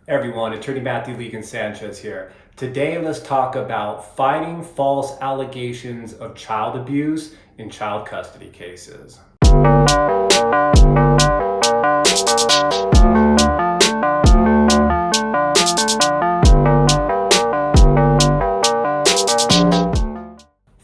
Everyone, Attorney Matthew Legan Sanchez here. Today, let's talk about fighting false allegations of child abuse in child custody cases.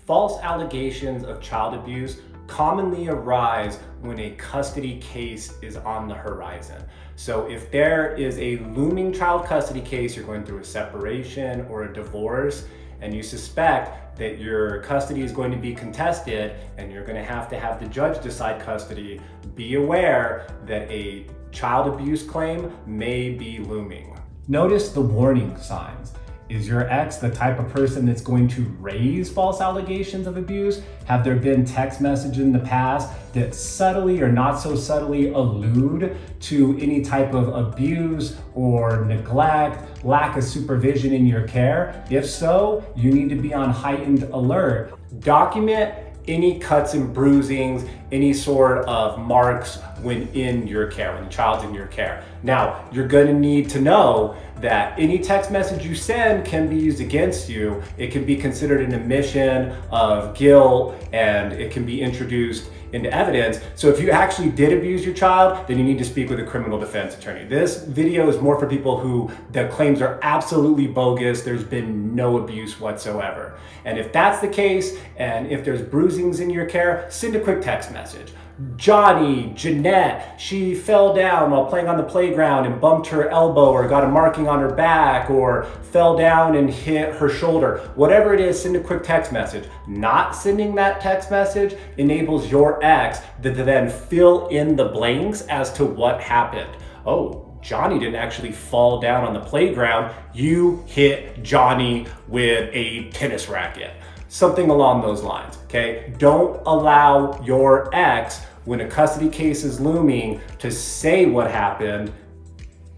False allegations of child abuse commonly arise when a custody case is on the horizon. So if there is a looming child custody case, you're going through a separation or a divorce, and you suspect that your custody is going to be contested and you're going to have the judge decide custody, be aware that a child abuse claim may be looming. Notice the warning signs. Is your ex the type of person that's going to raise false allegations of abuse? Have there been text messages in the past that subtly or not so subtly allude to any type of abuse or neglect, lack of supervision in your care? If so, you need to be on heightened alert. Document any cuts and bruisings, any sort of marks when in your care, when the child's in your care. Now, you're gonna need to know that any text message you send can be used against you. It can be considered an admission of guilt and it can be introduced into evidence. So if you actually did abuse your child, then you need to speak with a criminal defense attorney. This video is more for people who the claims are absolutely bogus, there's been no abuse whatsoever. And if that's the case, and if there's bruisings in your care, send a quick text message. Johnny, Jeanette, she fell down while playing on the playground and bumped her elbow or got a marking on her back or fell down and hit her shoulder. Whatever it is, send a quick text message. Not sending that text message enables your ex to then fill in the blanks as to what happened. Oh, Johnny didn't actually fall down on the playground. You hit Johnny with a tennis racket. Something along those lines, okay? Don't allow your ex, when a custody case is looming, to say what happened.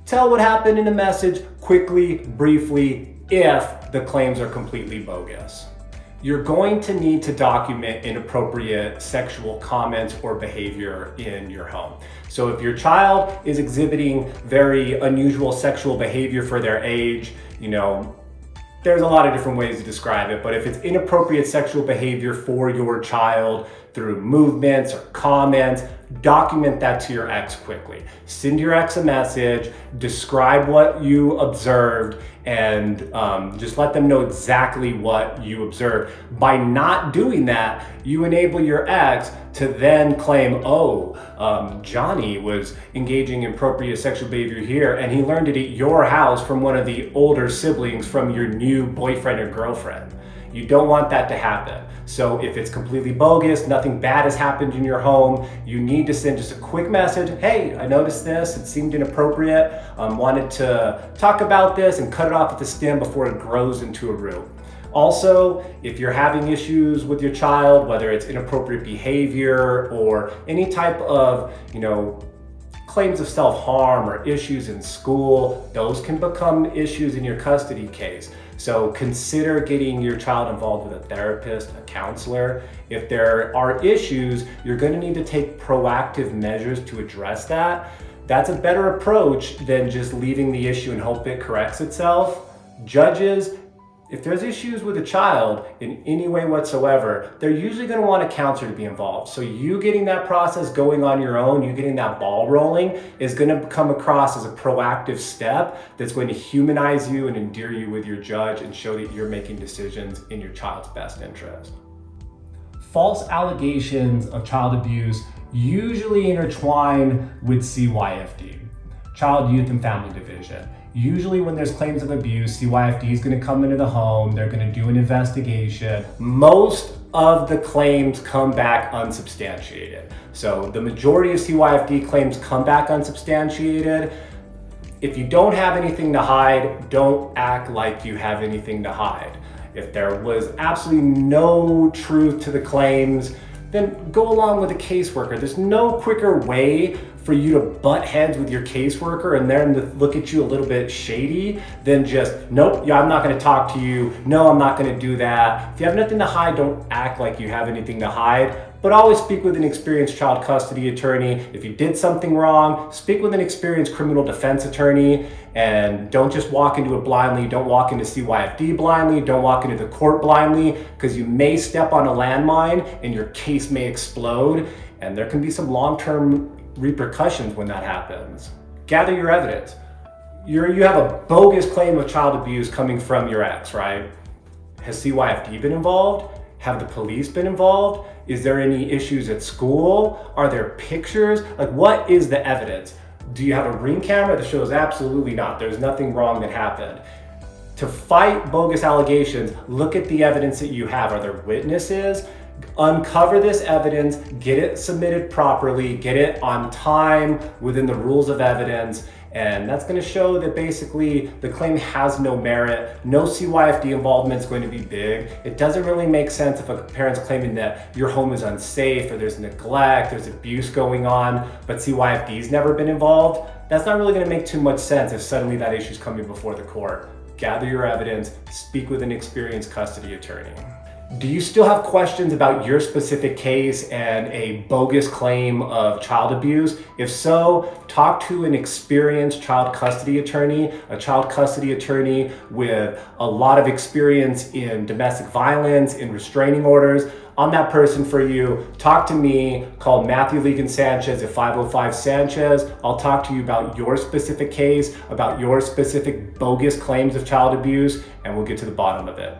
Tell what happened in a message quickly, briefly, if the claims are completely bogus. You're going to need to document inappropriate sexual comments or behavior in your home. So if your child is exhibiting very unusual sexual behavior for their age, there's a lot of different ways to describe it, but if it's inappropriate sexual behavior for your child through movements or comments, document that to your ex quickly. Send your ex a message, describe what you observed, and just let them know exactly what you observed. By not doing that, you enable your ex to then claim, Johnny was engaging in inappropriate sexual behavior here, and he learned it at your house from one of the older siblings from your new boyfriend or girlfriend. You don't want that to happen. So if it's completely bogus, nothing bad has happened in your home, you need to send just a quick message. Hey, I noticed this, it seemed inappropriate. Wanted to talk about this and cut it off at the stem before it grows into a root. Also, if you're having issues with your child, whether it's inappropriate behavior or any type of, claims of self-harm or issues in school, those can become issues in your custody case. So consider getting your child involved with a therapist, a counselor. If there are issues, you're going to need to take proactive measures to address that. That's a better approach than just leaving the issue and hope it corrects itself. Judges, if there's issues with a child in any way whatsoever, they're usually going to want a counselor to be involved. So you getting that process going on your own, you getting that ball rolling, is going to come across as a proactive step that's going to humanize you and endear you with your judge and show that you're making decisions in your child's best interest. False allegations of child abuse usually intertwine with CYFD, Child, Youth, and Family Division. Usually when there's claims of abuse, CYFD is going to come into the home, they're going to do an investigation. Most of the claims come back unsubstantiated. So the majority of CYFD claims come back unsubstantiated. If you don't have anything to hide, don't act like you have anything to hide. If there was absolutely no truth to the claims, then go along with a caseworker. There's no quicker way for you to butt heads with your caseworker and then to look at you a little bit shady than just, nope, yeah, I'm not gonna talk to you. No, I'm not gonna do that. If you have nothing to hide, don't act like you have anything to hide. But always speak with an experienced child custody attorney. If you did something wrong, speak with an experienced criminal defense attorney. And don't just walk into it blindly. Don't walk into CYFD blindly. Don't walk into the court blindly, because you may step on a landmine and your case may explode. And there can be some long-term repercussions when that happens. Gather your evidence. You have a bogus claim of child abuse coming from your ex, right? Has CYFD been involved? Have the police been involved? Is there any issues at school? Are there pictures? Like, what is the evidence? Do you have a Ring camera that shows absolutely not? There's nothing wrong that happened. To fight bogus allegations, look at the evidence that you have. Are there witnesses? Uncover this evidence, get it submitted properly, get it on time within the rules of evidence, and that's going to show that basically the claim has no merit. No CYFD involvement is going to be big. It doesn't really make sense if a parent's claiming that your home is unsafe or there's neglect, there's abuse going on, but CYFD's never been involved. That's not really going to make too much sense if suddenly that issue's coming before the court. Gather your evidence, speak with an experienced custody attorney. Do you still have questions about your specific case and a bogus claim of child abuse? If so, talk to an experienced child custody attorney, a child custody attorney with a lot of experience in domestic violence, in restraining orders. I'm that person for you. Talk to me. Call Matthew Legan Sanchez at 505 Sanchez. I'll talk to you about your specific case, about your specific bogus claims of child abuse, and we'll get to the bottom of it.